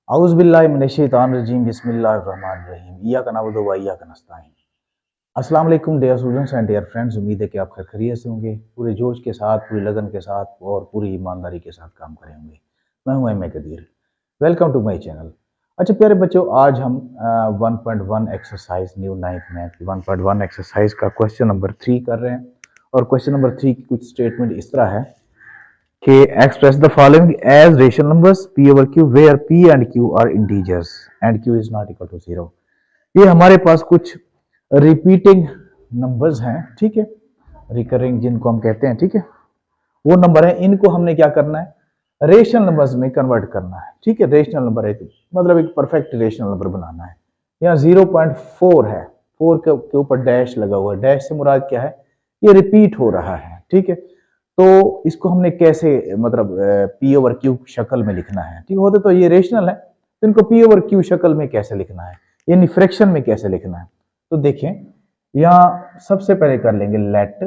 औज़ुबिल्लाहिमिनश्शैतानिर्रजीम बिस्मिल्लाहिर्रहमानिर्रहीम इय्याका नअबुदु व इय्याका नस्तईन। अस्सलाम वालेकुम dear students and dear friends, उम्मीद है कि आप खैरियत से होंगे, पूरे जोश के साथ, पूरी लगन के साथ और पूरी ईमानदारी के साथ काम करे होंगे। मैं हूं M A Qadir. Welcome to my channel. अच्छा प्यारे बच्चों, आज हम 1.1 exercise new ninth math 1.1 exercise का क्वेश्चन नंबर 3 कर रहे हैं। और क्वेश्चन नंबर 3 की कुछ स्टेटमेंट इस तरह है कि express the following as rational numbers p over q where p and q are integers and q is not equal to 0। ये हमारे पास कुछ रिपीटिंग नंबर्स हैं, ठीक है, रिकरिंग जिनको हम कहते हैं, ठीक है, वो नंबर है। इनको हमने क्या करना है, रेशनल नंबर्स में कन्वर्ट करना है, ठीक है। रेशनल नंबर है मतलब एक परफेक्ट रेशनल नंबर बनाना है। यहाँ 0.4 है, 4 के ऊपर डैश लगा हुआ है। डैश से मुराद क्या है, ये रिपीट हो रहा है, ठीक है। तो इसको हमने कैसे मतलब पी ओवर क्यू शक्ल में लिखना है, ठीक होते तो ये रेशनल है, तो इनको पी ओवर क्यू शक्ल में कैसे लिखना है, यानी फ्रैक्शन में कैसे लिखना है। तो देखें, यहां सबसे पहले कर लेंगे लेट,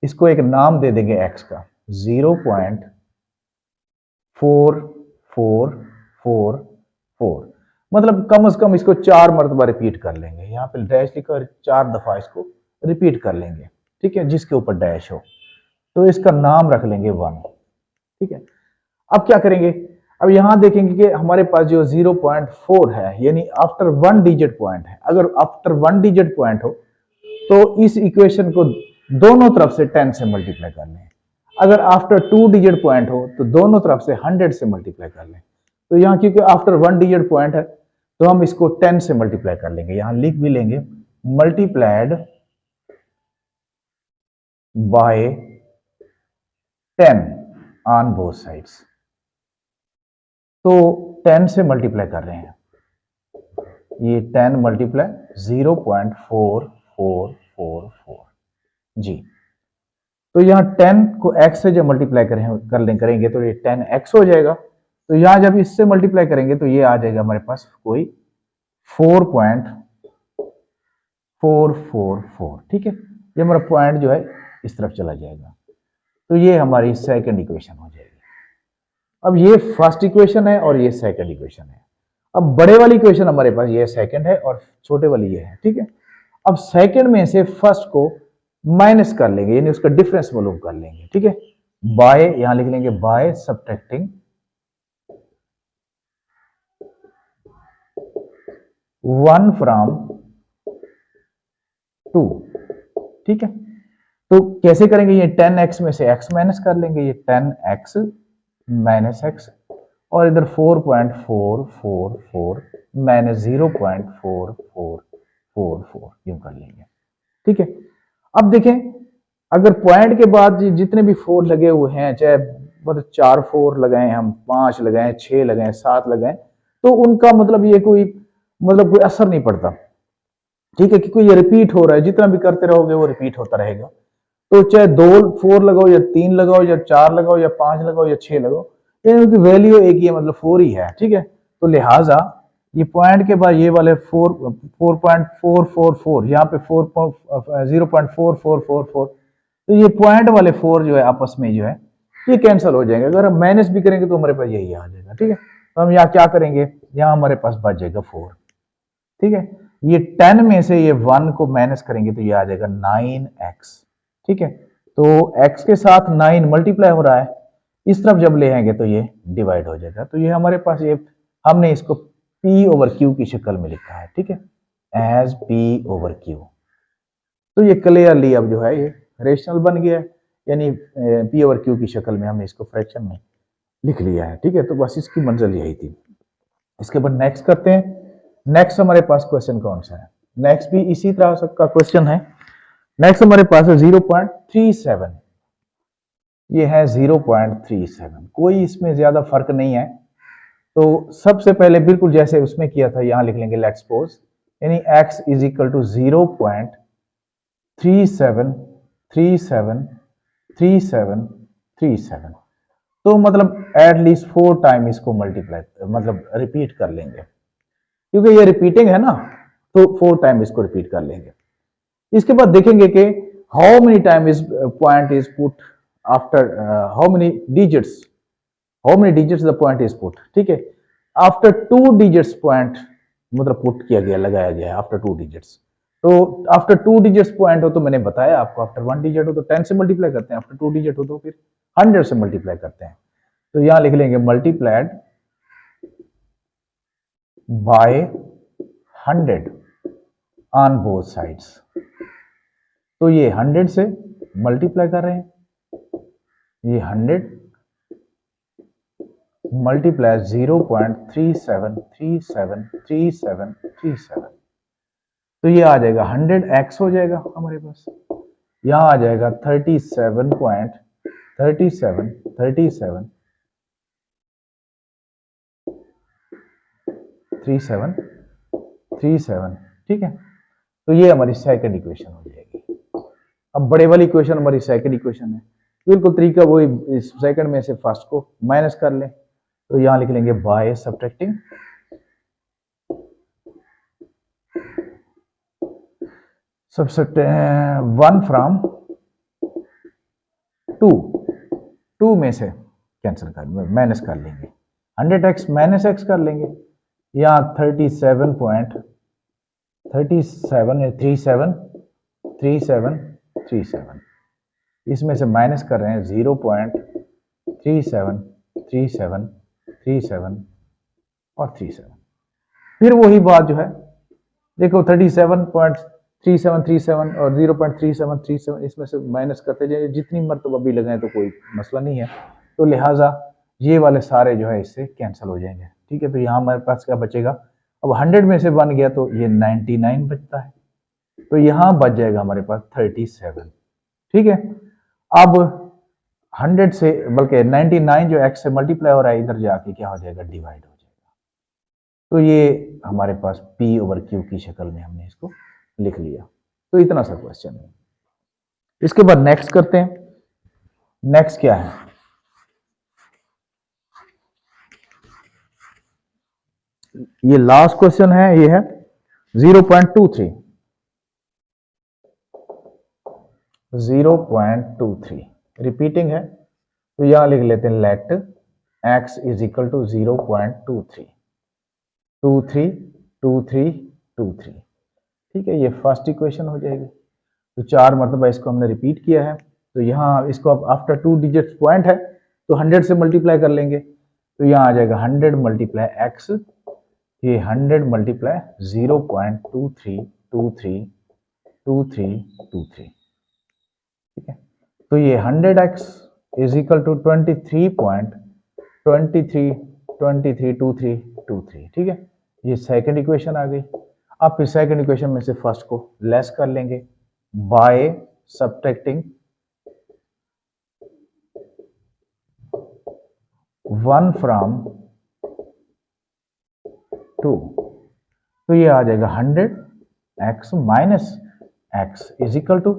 इसको एक नाम दे देंगे एक्स का, 0.4444, मतलब कम से कम इसको 4 मरतबा रिपीट कर लेंगे। यहाँ पे डैश लिखकर 4 दफा इसको रिपीट कर लेंगे, ठीक है, जिसके ऊपर डैश हो। तो इसका नाम रख लेंगे 1, ठीक है। अब क्या करेंगे, अब यहां देखेंगे कि हमारे पास जो 0.4 है, यानी आफ्टर 1 डिजिट पॉइंट है। अगर आफ्टर 1 डिजिट पॉइंट हो तो इस इक्वेशन को दोनों तरफ से 10 से मल्टीप्लाई कर लें। अगर आफ्टर 2 डिजिट पॉइंट हो तो दोनों तरफ से 100 से मल्टीप्लाई कर लें। तो यहाँ क्योंकि आफ्टर 1 डिजिट पॉइंट है तो हम इसको 10 से मल्टीप्लाई कर लेंगे। यहां लिख भी लेंगे multiplied by 10 on both sides. तो 10 से मल्टीप्लाई कर रहे हैं, ये 10 मल्टीप्लाई 0.4444 जी। तो यहाँ 10 को x से जब मल्टीप्लाई करेंगे तो ये 10x हो जाएगा। तो यहाँ जब इससे मल्टीप्लाई करेंगे तो ये आ जाएगा हमारे पास कोई 4.444, ठीक है। ये हमारा पॉइंट जो है इस तरफ चला जाएगा। तो ये हमारी सेकंड इक्वेशन हो जाएगी। अब ये फर्स्ट इक्वेशन है और ये सेकंड इक्वेशन है। अब बड़े वाली इक्वेशन हमारे पास ये सेकंड है और छोटे वाली ये है, ठीक है। अब सेकंड में से फर्स्ट को माइनस कर लेंगे, यानी उसका डिफरेंस मालूम कर लेंगे, ठीक है। बाय, यहां लिख लेंगे बाय सब्ट्रैक्टिंग 1 फ्रॉम 2, ठीक है। तो कैसे करेंगे, ये 10x में से x माइनस कर लेंगे, ये 10x माइनस x, और इधर 4.444 माइनस 0.4444 यूं कर लेंगे, ठीक है। अब देखें, अगर पॉइंट के बाद जितने भी 4 लगे हुए हैं, चाहे मतलब 4 4 लगाएं हम, 5 लगाएं, 6 लगाएं, 7 लगाएं, तो उनका मतलब ये कोई असर नहीं पड़ता, ठीक है, क्योंकि ये रिपीट हो रहा है। जितना भी करते रहोगे वो रिपीट होता रहेगा। तो चाहे 2 4 लगाओ या 3 लगाओ या 4 लगाओ या 5 लगाओ या 6 लगाओ, इनकी वैल्यू एक ही है, मतलब 4 ही है, ठीक है। तो लिहाजा ये पॉइंट के बाद ये वाले 4.444, यहाँ पे 0.4444, तो ये पॉइंट वाले 4 जो है आपस में जो है ये कैंसिल हो जाएंगे। अगर हम माइनस भी करेंगे तो हमारे पास यही आ जाएगा, ठीक है। तो हम यहाँ क्या करेंगे, यहाँ हमारे पास बच जाएगा 4, ठीक है। ये 10 में से ये 1 को माइनस करेंगे तो ये आ जाएगा 9x, ठीक है। तो x के साथ 9 मल्टीप्लाई हो रहा है, इस तरफ जब ले आएंगे तो ये डिवाइड हो जाएगा। तो ये हमारे पास ये हमने इसको p ओवर q की शक्ल में लिखा है, ठीक है, एज p ओवर q। तो ये क्लियरली अब जो है ये रेशनल बन गया है, यानी p ओवर q की शक्ल में हमने इसको फ्रैक्शन में लिख लिया है, ठीक है। तो बस इसकी मंजिल यही थी। इसके बाद नेक्स्ट करते हैं। नेक्स्ट हमारे पास क्वेश्चन कौन सा है, नेक्स्ट भी इसी तरह का क्वेश्चन है। नेक्स्ट हमारे पास है 0.37, ये है 0.37, कोई इसमें ज्यादा फर्क नहीं है। तो सबसे पहले बिल्कुल जैसे उसमें किया था, यहां लिख लेंगे लेट्स सपोज, यानी x इज इक्वल टू 0.37373737, तो मतलब एटलीस्ट 4 टाइम इसको मल्टीप्लाई मतलब रिपीट कर लेंगे, क्योंकि ये रिपीटिंग है ना, तो 4 टाइम इसको रिपीट कर लेंगे। इसके बाद देखेंगे कि how many time is point is put after how many digits the point is put, ठीक है। आफ्टर 2 डिजिट्स पॉइंट मतलब पुट किया गया, लगाया गया है आफ्टर 2 डिजिट्स। तो आफ्टर 2 डिजिट्स पॉइंट हो तो मैंने बताया आपको, आफ्टर 1 डिजिट हो तो 10 से मल्टीप्लाई करते हैं, आफ्टर 2 डिजिट हो तो फिर 100 से मल्टीप्लाई करते हैं। तो यहां लिख लेंगे multiplied by 100 on both sides. तो ये 100 से मल्टीप्लाई कर रहे हैं, ये 100 मल्टीप्लाई 0.37373737, तो ये आ जाएगा 100x हो जाएगा हमारे पास। यहां आ जाएगा 37.373737, ठीक है। तो ये हमारी सेकंड इक्वेशन हो जाएगी। अब बड़े वाली इक्वेशन हमारी सेकंड इक्वेशन है, बिल्कुल तरीका वही, इस सेकंड में से फर्स्ट को माइनस कर लें। तो यहां लिख लेंगे बाय सब्ट्रैक्टिंग वन फ्रॉम 2 में से कैंसिल कर माइनस कर लेंगे, 100x माइनस x कर लेंगे। यहाँ 37.373737, इसमें से माइनस कर रहे हैं 0.373737 और 37। फिर वही बात जो है, देखो 37.3737 और 0.3737, इसमें से माइनस करते जाइए, जितनी मरतबा भी लगाएं तो कोई मसला नहीं है। तो लिहाजा ये वाले सारे जो है इससे कैंसिल हो जाएंगे, ठीक है। तो यहाँ हमारे पास क्या बचेगा, अब 100 में से बन गया तो ये 99 बचता है, तो यहाँ बच जाएगा हमारे पास 37, ठीक है। अब 100 से बल्कि 99 जो x से मल्टीप्लाई हो रहा है इधर जाके क्या हो जाएगा, डिवाइड हो जाएगा। तो ये हमारे पास P/Q की शक्ल में हमने इसको लिख लिया। तो इतना सा क्वेश्चन है। इसके बाद नेक्स्ट करते हैं। नेक्स्ट क्या है, ये लास्ट क्वेश्चन है, ये है 0.23 रिपीटिंग है। तो यहां लिख लेते हैं let x is equal to 0.23, ठीक है। ये फर्स्ट इक्वेशन हो जाएगी। तो 4 मरतबा इसको हमने रिपीट किया है। तो यहाँ इसको अब आफ्टर 2 डिजिट पॉइंट है तो 100 से मल्टीप्लाई कर लेंगे। तो यहाँ आ जाएगा 100 मल्टीप्लाई x, ये 100 मल्टीप्लाई 0.23232323, ठीक है। तो ये 100x इज इक्वल टू 23.232323, ठीक है। ये सेकंड इक्वेशन आ गई। अब फिर सेकंड इक्वेशन में से फर्स्ट को लेस कर लेंगे बाय सब्ट्रैक्टिंग 1 फ्रॉम 2। तो ये आ जाएगा 100x minus x is equal to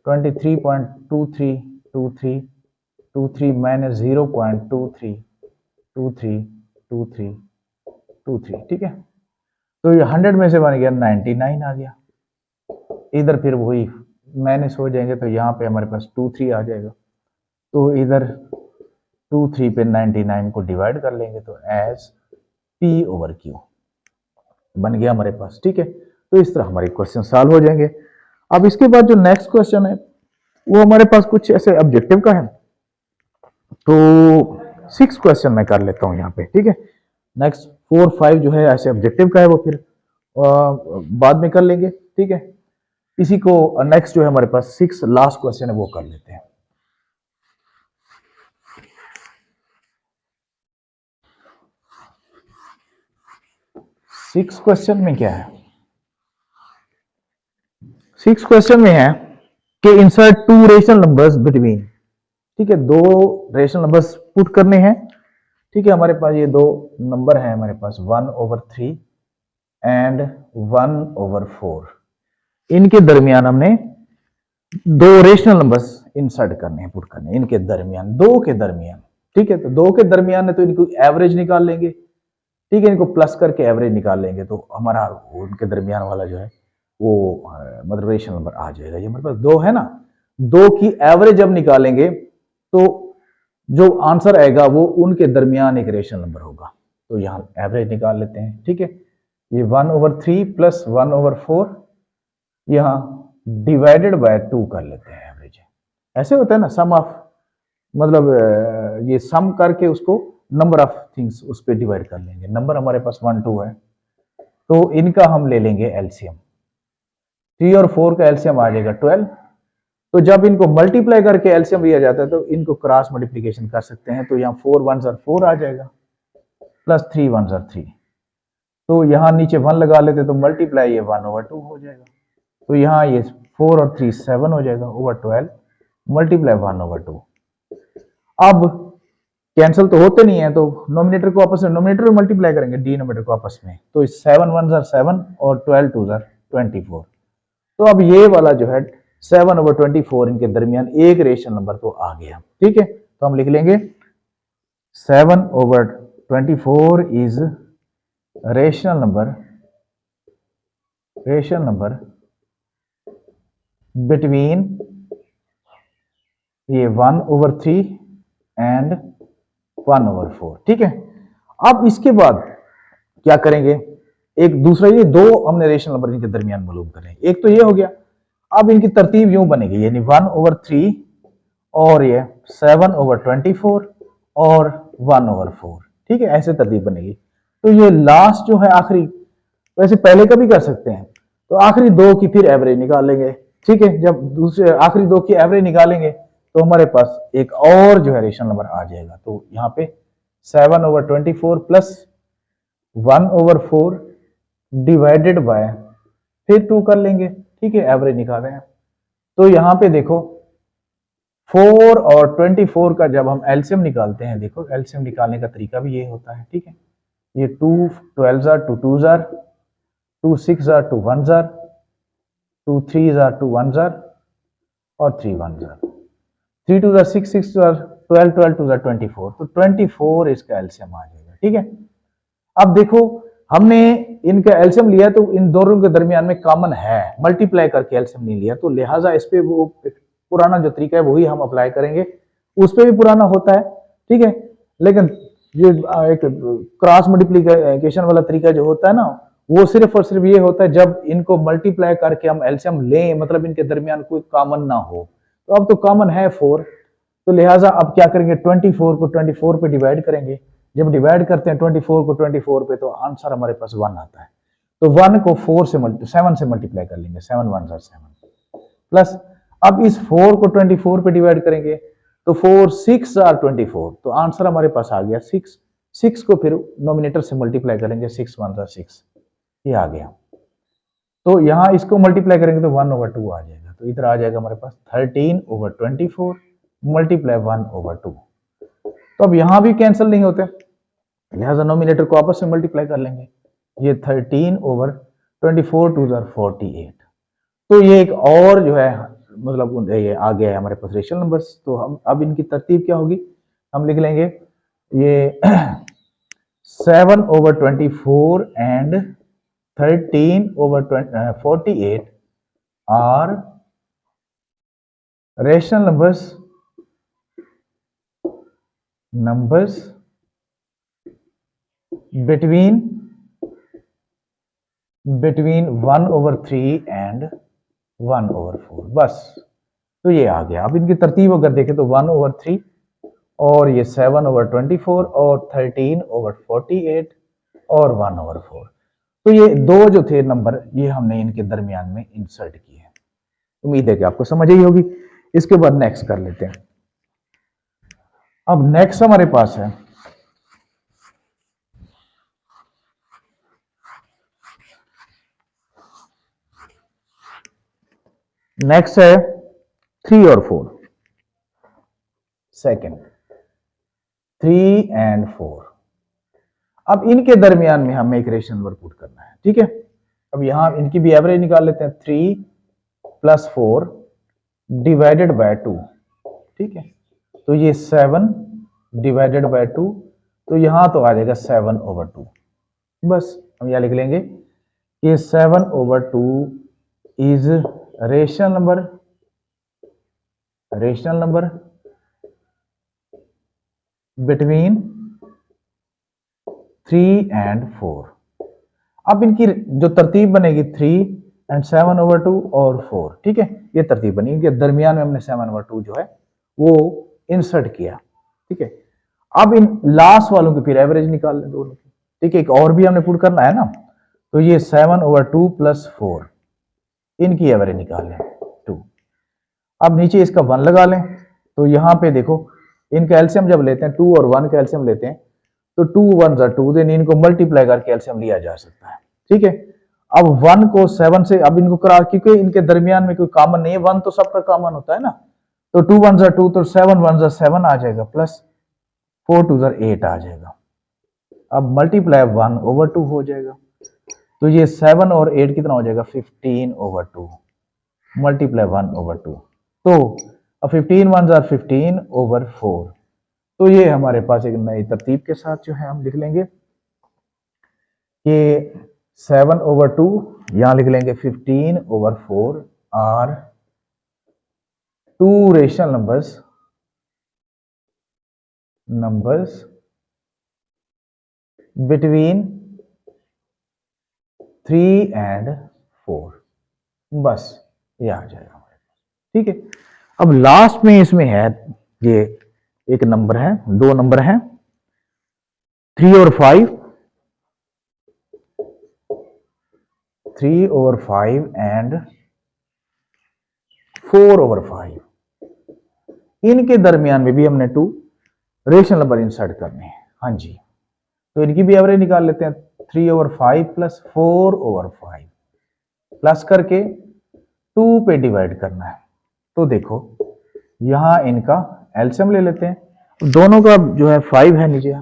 23.232323 minus 0.232323, ठीक है। तो ये 100 में से बन गया 99 आ गया। इधर फिर वही माइनस हो जाएंगे, तो यहाँ पे हमारे पास 23 आ जाएगा। तो इधर 23 पे 99 को डिवाइड कर लेंगे, तो एज P/Q बन गया हमारे पास, ठीक है। तो इस तरह हमारे क्वेश्चन सॉल्व हो जाएंगे। अब इसके बाद जो नेक्स्ट क्वेश्चन है वो हमारे पास कुछ ऐसे ऑब्जेक्टिव का है। तो 6 क्वेश्चन मैं कर लेता हूं यहाँ पे, ठीक है। नेक्स्ट 4 5 जो है ऐसे ऑब्जेक्टिव का है, वो फिर बाद में कर लेंगे, ठीक है। इसी को नेक्स्ट जो है हमारे पास 6 लास्ट क्वेश्चन है वो कर लेते हैं। सिक्स क्वेश्चन में क्या है, 6 क्वेश्चन में है कि इंसर्ट 2 रेशनल नंबर्स बिटवीन, ठीक है। 2 रेशनल नंबर्स पुट करने हैं, ठीक है। हमारे पास ये 2 नंबर है हमारे पास 1/3 एंड 1/4। इनके दरमियान हमने 2 रेशनल नंबर्स इंसर्ट करने हैं, पुट करने हैं इनके दरमियान, 2 के दरमियान, ठीक है। तो 2 के दरमियान है तो इनको एवरेज निकाल लेंगे, ठीक है। इनको प्लस करके एवरेज निकाल लेंगे तो हमारा उनके दरमियान वाला जो है वो मतलब रेशनल नंबर आ जाएगा। ये हमारे पास 2 है ना, 2 की एवरेज जब निकालेंगे तो जो आंसर आएगा वो उनके दरमियान एक रेशनल नंबर होगा, तो यहाँ एवरेज निकाल लेते हैं। ठीक है, ये 1/3 प्लस 1/4 यहाँ डिवाइडेड बाय 2 कर लेते हैं एवरेज। ऐसे होता है ना, सम ऑफ मतलब ये सम करके उसको नंबर ऑफ थिंग्स उस पर डिवाइड कर लेंगे। नंबर हमारे पास 1 2 है, तो इनका हम ले लेंगे एलसीएम। 3 और 4 का एलसीएम आ जाएगा 12। तो जब इनको मल्टीप्लाई करके एलसीएम लिया जाता है तो इनको क्रॉस मल्टीप्लीकेशन कर सकते हैं। तो यहाँ 4 1 4 आ जाएगा प्लस 3 1 3। तो यहाँ नीचे 1 लगा लेते तो मल्टीप्लाई ये 1/2 हो जाएगा। तो यहाँ ये 4 और 3 7 हो जाएगा ओवर 12 मल्टीप्लाई 1/2। अब कैंसिल तो होते नहीं है, तो नोमिनेटर को आपस में नोमिनेटर में मल्टीप्लाई करेंगे डिनोमिनेटर को आपस में। तो 7 1 7 और 12 2 24। तो अब ये वाला जो है 7/24 इनके दरमियान एक रेशनल नंबर तो आ गया। ठीक है, तो हम लिख लेंगे 7/24 इज रेशनल नंबर बिटवीन ये 1/3 एंड 1/4। ठीक है, अब इसके बाद क्या करेंगे, एक दूसरा ये दो हमने रेशनल नंबर इनके दरमियान मालूम करें। एक तो ये हो गया, अब इनकी तरतीब यूं बनेगी, यानी 1/3 और ये 7/24 और 1/4। ठीक है, ऐसे तरतीब बनेगी। तो ये लास्ट जो है आखिरी, वैसे पहले का भी कर सकते हैं, तो आखिरी दो की फिर एवरेज निकाल लेंगे। ठीक है, जब दूसरे आखिरी दो की एवरेज निकालेंगे तो हमारे पास एक और जो है रेशनल नंबर आ जाएगा। तो यहाँ पे 7/24 प्लस 1/4 डिवाइडेड बाय फिर 2 कर लेंगे। ठीक है, एवरेज निकाले हैं। तो यहाँ पे देखो 4 और 24 का जब हम एलसीएम निकालते हैं, देखो एलसीएम निकालने का तरीका भी ये होता है। ठीक है, ये 2 12 2 2 2 6 2 1 2 3 2 1 और 3 1 3 2 6 6 12 12 2 24। तो 24 इसका एलसीएम आ जाएगा। ठीक है, अब देखो हमने इनका एलसीएम लिया तो इन दोनों के दरमियान में कॉमन है, मल्टीप्लाई करके एलसीएम नहीं लिया, तो लिहाजा इस पे वो पुराना जो तरीका है वही हम अप्लाई करेंगे। उस पे भी पुराना होता है। ठीक है, लेकिन ये एक क्रॉस मल्टीप्लीकेशन वाला तरीका जो होता है ना, वो सिर्फ और सिर्फ ये होता है जब इनको मल्टीप्लाई करके हम एलसीएम लें, मतलब इनके दरमियान कोई कॉमन ना हो। तो अब तो कॉमन है 4, तो लिहाजा अब क्या करेंगे, 24 को 24 पे डिवाइड करेंगे। जब डिवाइड करते हैं 24 को 24 पे तो आंसर हमारे पास 1 आता है। तो 1 को 7 से मल्टीप्लाई कर लेंगे, 7 1 7 प्लस अब इस 4 को 24 पे डिवाइड करेंगे तो 4 6 24, तो आंसर हमारे पास आ गया 6। 6 को फिर नोमिनेटर से मल्टीप्लाई करेंगे, 6 1 6, ये आ गया। तो यहाँ इसको मल्टीप्लाई करेंगे तो 1/2 आ जाएगा। तो इधर आ जाएगा हमारे पास 13/24 मल्टीप्लाई 1/2। तो अब यहाँ भी कैंसिल नहीं होते, लिहाजा नोमिनेटर को आपस में मल्टीप्लाई कर लेंगे। ये 13/24 2 48। तो ये एक और जो है मतलब ये आ गया है हमारे पास रेशनल नंबर्स। तो हम अब इनकी तरतीब क्या होगी, हम लिख लेंगे ये 7/24 and 13/48 are rational numbers between 1/3 and 1/4। बस, तो ये आ गया। अब इनकी तरतीब अगर देखें तो 1/3 और ये 7/24 और 13/48 और 1/4। तो ये दो जो थे नंबर, ये हमने इनके दरमियान में इंसर्ट किए हैं। उम्मीद है कि आपको समझ आई होगी। इसके बाद नेक्स्ट कर लेते हैं। अब नेक्स्ट हमारे पास है नेक्स्ट है 3 और 4। Second 3 and 4। अब इनके दरमियान में हमें एक रेशनल नंबर पुट करना है। ठीक है, अब यहां इनकी भी एवरेज निकाल लेते हैं। 3 + 4 डिवाइडेड बाय 2। ठीक है, तो ये 7 डिवाइडेड बाय 2, तो यहां तो आ जाएगा 7/2। बस हम यहां लिख लेंगे ये 7/2 is rational number between 3 and 4। अब इनकी जो तरतीब बनेगी 3 एंड 7/2 और 4, ठीक है, ये तरतीब बनी। इनके दरमियान में हमने 7/2 जो है वो इंसर्ट किया, ठीक है। अब इन लास्ट वालों की फिर एवरेज निकाल लें दोनों की, ठीक है। एक और भी हमने पुट करना है ना, तो ये 7/2 प्लस 4, इनकी एवरेज निकाल लें 2। अब नीचे इसका 1 लगा लें, तो यहाँ पे देखो इनका एलसीएम जब लेते हैं 2 और 1 का एलसीएम लेते हैं, तो 2 1 2, देन इनको मल्टीप्लाई करके एलसीएम लिया जा सकता है, ठीक है। अब 1 को 7 से, अब इनको करा, क्योंकि इनके दरमियान में कोई कॉमन नहीं है, 1 तो सबका कॉमन होता है ना, तो 2 1 2, तो 7 1 7 आ जाएगा, प्लस 4 2 8 आ जाएगा। अब मल्टीप्लाई 1/2 हो जाएगा, तो ये 7 और 8 कितना हो जाएगा, 15/2 मल्टीप्लाई 1/2। तो अब 15 1 15/4। तो ये हमारे पास एक नई तरतीब के साथ जो है हम लिख लेंगे कि 7/2, यहां लिख लेंगे 15/4 are two rational numbers between 3 and 4। बस ये आ जाएगा हमारे पास, ठीक है। अब लास्ट में इसमें है, ये एक नंबर है, दो नंबर हैं 3 और 5, 3/5 एंड 4/5। इनके दरमियान में भी हमने 2 रेशनल नंबर इंसर्ट करने हैं, हाँ जी। तो इनकी भी एवरेज निकाल लेते हैं, 3/5 प्लस 4/5 प्लस करके 2 पे डिवाइड करना है। तो देखो यहां इनका एलसीएम ले लेते हैं, दोनों का जो है 5 है नीचे,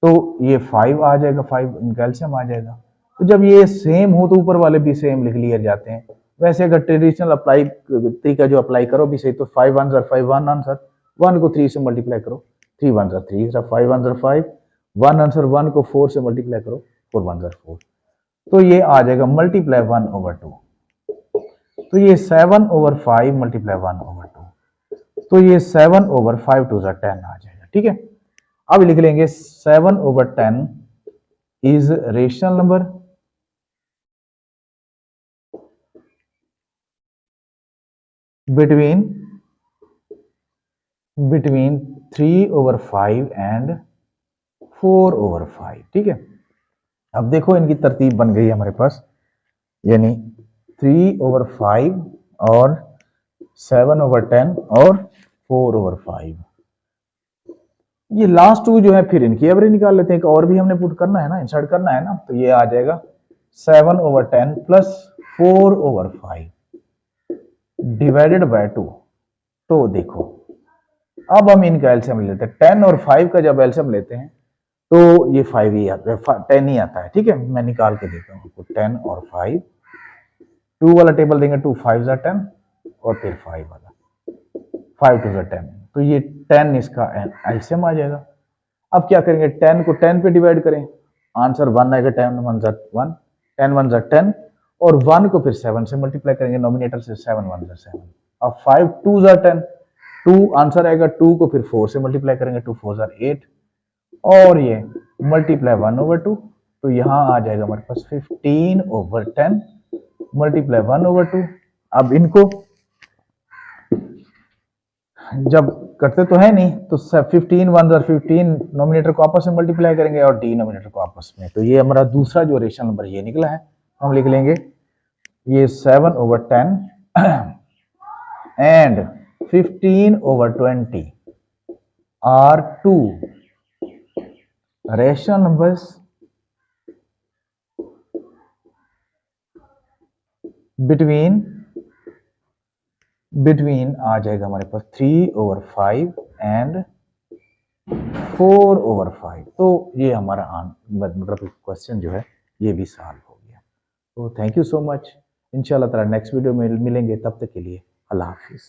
तो ये 5 आ जाएगा, 5 इनका एलसीएम आ जाएगा। तो जब ये सेम हो तो ऊपर वाले भी सेम लिख लिए जाते हैं। वैसे अगर ट्रेडिशनल अप्लाई तरीका जो अप्लाई करो भी सही, तो 5 1 5 1 आंसर, 1 को 3 से मल्टीप्लाई करो, 3 1 3, 5 1 5, 1 आंसर, 1 को 4 से मल्टीप्लाई करो, 4 1 4। तो ये आ जाएगा मल्टीप्लाई 1/2। तो ये 7/5 मल्टीप्लाई 1/2, तो ये 7/5 2 10 आ जाएगा, ठीक है। अब लिख लेंगे 7/10 is rational number between 3/5 and 4/5, ठीक है। अब देखो इनकी तरतीब बन गई हमारे पास, यानी 3/5 और 7/10 और 4/5। ये लास्ट 2 जो है फिर इनकी एवरेज निकाल लेते हैं, एक और भी हमने पुट करना है ना, इंसर्ट करना है ना, तो ये आ जाएगा 7/10 प्लस 4/5 डिवाइडेड बाय 2। तो देखो अब हम इनका एलसीएम लेते हैं, 10 और 5 का जब एलसीएम लेते हैं तो ये 5 ही आता है, 10 ही आता है, ठीक है। मैं निकाल के देता हूँ आपको, 10 और 5, 2 वाला टेबल देंगे, 2 5 10 और फिर 5 वाला, 5 2 10, तो ये 10 इसका एलसीएम आ जाएगा। अब क्या करेंगे, 10 को 10 पे डिवाइड करें, आंसर 1 आएगा, 10 1 1, 10 1 10, और 1 को फिर 7 से मल्टीप्लाई करेंगे, नोमिनेटर से 7 1 7। अब 5 2 10, 2 आंसर आएगा, 2 को फिर 4 से मल्टीप्लाई करेंगे, 2 4 8, और ये मल्टीप्लाई 1/2, तो यहां आ जाएगा हमारे पास 15/10 मल्टीप्लाई 1/2। अब इनको जब करते तो है नहीं, तो 15 1 15 नोमिनेटर को आपस में मल्टीप्लाई करेंगे और डिनोमिनेटर को आपस में, तो ये हमारा दूसरा जो रेशनल नंबर ये निकला है। हम लिख लेंगे ये 7/10 and 15/20 are 2 rational numbers between आ जाएगा हमारे पास 3/5 एंड 4/5। तो ये हमारा मतलब क्वेश्चन जो है ये भी सॉल्व हो गया। तो थैंक यू सो मच, इंशाल्लाह ताला नेक्स्ट वीडियो में मिलेंगे, तब तक के लिए अल्लाह हाफिज़।